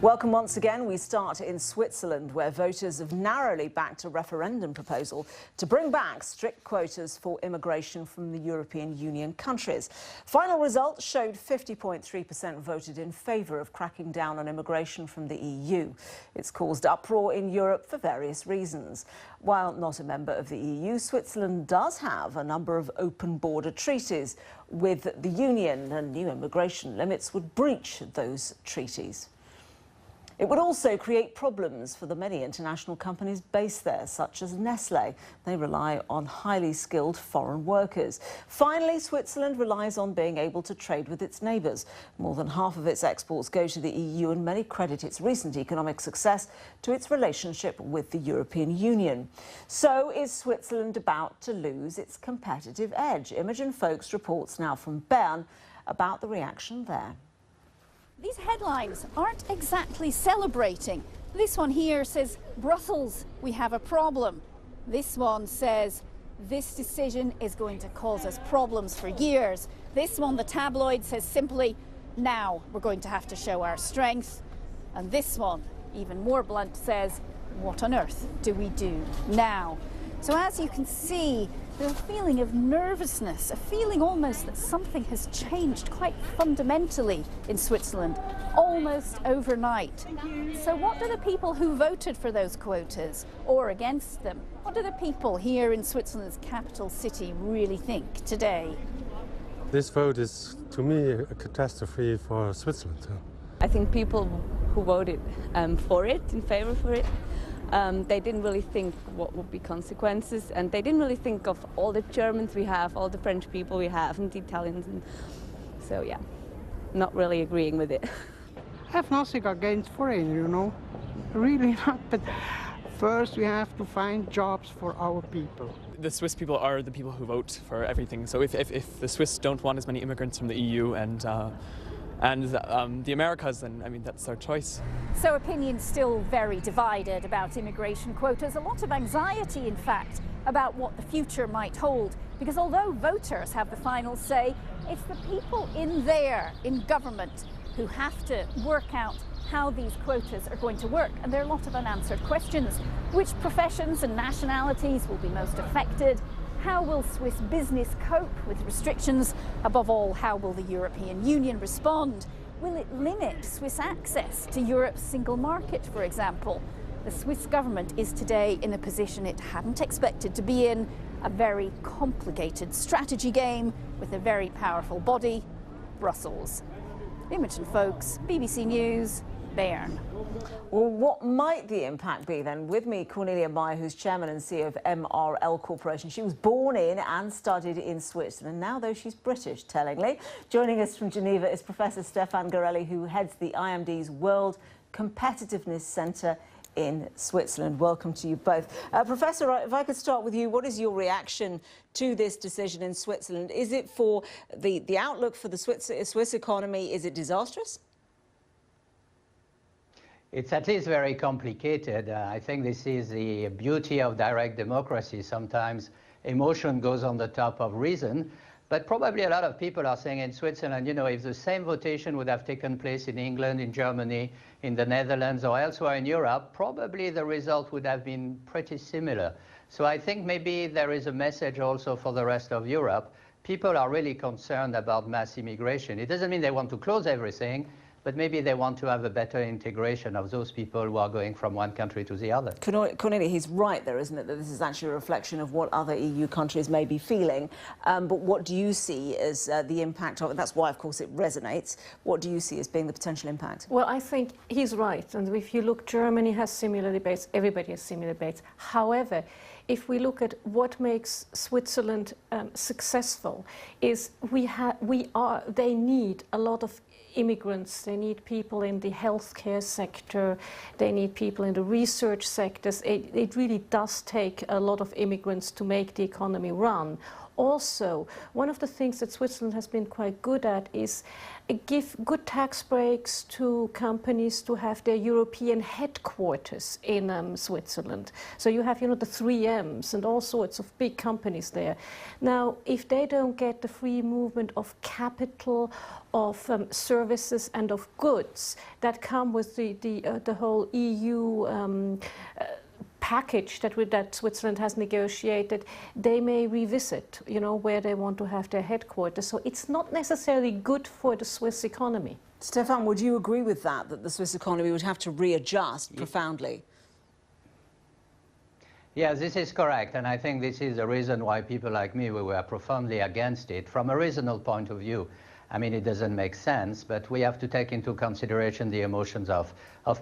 Welcome once again. We start in Switzerland, where voters have narrowly backed a referendum proposal to bring back strict quotas for immigration from the European Union countries. Final results showed 50.3% voted in favour of cracking down on immigration from the EU. It's caused uproar in Europe for various reasons. While not a member of the EU, Switzerland does have a number of open border treaties with the Union, and new immigration limits would breach those treaties. It would also create problems for the many international companies based there, such as Nestlé. They rely on highly skilled foreign workers. Finally, Switzerland relies on being able to trade with its neighbours. More than half of its exports go to the EU, and many credit its recent economic success to its relationship with the European Union. So is Switzerland about to lose its competitive edge? Imogen Folks reports now from Bern about the reaction there. These headlines aren't exactly celebrating. This one here says, Brussels, we have a problem. This one says, this decision is going to cause us problems for years. This one, the tabloid, says simply, now we're going to have to show our strength. And this one, even more blunt, says, what on earth do we do now? So as you can see, there's a feeling of nervousness, a feeling almost that something has changed quite fundamentally in Switzerland, almost overnight. So what do the people who voted for those quotas or against them, what do the people here in Switzerland's capital city really think today? This vote is, to me, a catastrophe for Switzerland. I think people who voted for it, in favor for it, they didn't really think what would be consequences, and they didn't really think of all the Germans we have, all the French people we have, and the Italians. And so, yeah, not really agreeing with it. I have nothing against foreign, you know, really not. But first we have to find jobs for our people. The Swiss people are the people who vote for everything. So if the Swiss don't want as many immigrants from the EU and the Americas, then I mean that's their choice. So opinions still very divided about immigration quotas. A lot of anxiety, in fact, about what the future might hold. Because although voters have the final say, it's the people in there, in government, who have to work out how these quotas are going to work. And there are a lot of unanswered questions. Which professions and nationalities will be most affected? How will Swiss business cope with restrictions? Above all, how will the European Union respond? Will it limit Swiss access to Europe's single market, for example? The Swiss government is today in a position it hadn't expected to be in, a very complicated strategy game with a very powerful body, Brussels. Imogen Folks, BBC News, Bern. Well, what might the impact be then? With me, Cornelia Meyer, who's chairman and CEO of MRL Corporation. She was born in and studied in Switzerland. Now, though, she's British, tellingly. Joining us from Geneva is Professor Stefan Garelli, who heads the IMD's World Competitiveness Centre in Switzerland. Welcome to you both. Professor, if I could start with you, what is your reaction to this decision in Switzerland? Is it for the outlook for the Swiss economy, is it disastrous? It's at least very complicated. I think this is the beauty of direct democracy. Sometimes emotion goes on the top of reason. But probably a lot of people are saying in Switzerland, you know, if the same votation would have taken place in England, in Germany, in the Netherlands, or elsewhere in Europe, probably the result would have been pretty similar. So I think maybe there is a message also for the rest of Europe. People are really concerned about mass immigration. It doesn't mean they want to close everything, but maybe they want to have a better integration of those people who are going from one country to the other. Cornelia, he's right there, isn't it, that this is actually a reflection of what other EU countries may be feeling. But what do you see as the impact of it? That's why, of course, it resonates. What do you see as being the potential impact? Well, I think he's right. And if you look, Germany has similar debates. Everybody has similar debates. However, if we look at what makes Switzerland successful, is they need a lot of immigrants, they need people in the healthcare sector, they need people in the research sectors. It really does take a lot of immigrants to make the economy run. Also, one of the things that Switzerland has been quite good at is give good tax breaks to companies to have their European headquarters in Switzerland. So you have, the 3Ms and all sorts of big companies there. Now, if they don't get the free movement of capital, of services and of goods that come with the whole EU package that Switzerland has negotiated, they may revisit, where they want to have their headquarters. So it's not necessarily good for the Swiss economy. Stefan, would you agree with that the Swiss economy would have to readjust profoundly? Yes, this is correct, and I think this is the reason why people like me, we were profoundly against it. From a reasonable point of view, I mean, it doesn't make sense, but we have to take into consideration the emotions of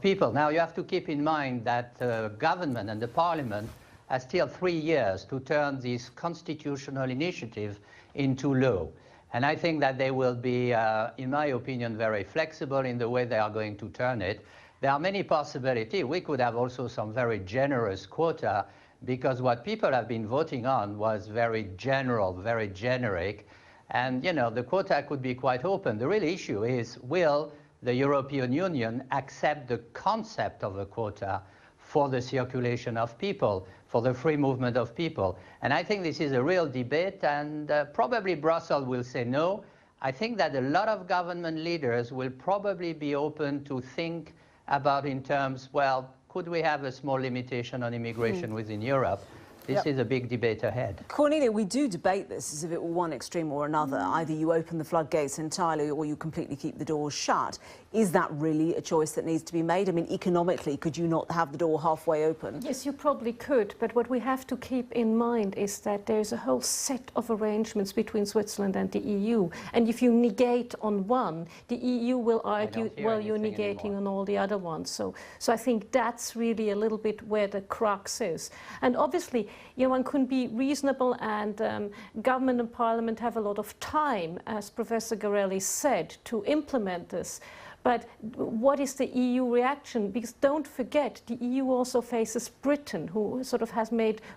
people. Now, you have to keep in mind that the government and the parliament has still 3 years to turn this constitutional initiative into law. And I think that they will be, in my opinion, very flexible in the way they are going to turn it. There are many possibilities. We could have also some very generous quota, because what people have been voting on was very general, very generic. And, the quota could be quite open. The real issue is, will the European Union accept the concept of a quota for the circulation of people, for the free movement of people? And I think this is a real debate, and probably Brussels will say no. I think that a lot of government leaders will probably be open to think about in terms, well, could we have a small limitation on immigration within Europe? This is a big debate ahead. Cornelia, we do debate this as if it were one extreme or another. Either you open the floodgates entirely or you completely keep the doors shut. Is that really a choice that needs to be made? I mean, economically, could you not have the door halfway open? Yes, you probably could. But what we have to keep in mind is that there's a whole set of arrangements between Switzerland and the EU. And if you negate on one, the EU will argue, well, you're negating on all the other ones. So I think that's really a little bit where the crux is. And obviously, one can be reasonable, and government and parliament have a lot of time, as Professor Garelli said, to implement this. But what is the EU reaction? Because don't forget, the EU also faces Britain, who sort of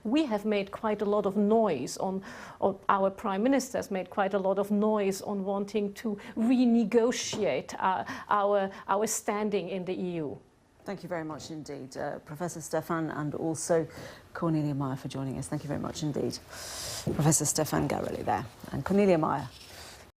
we have made quite a lot of noise on, or our Prime Minister has made quite a lot of noise on wanting to renegotiate our standing in the EU. Thank you very much indeed, Professor Stefan, and also Cornelia Meyer for joining us. Thank you very much indeed. Professor Stefan Garelli there, and Cornelia Meyer.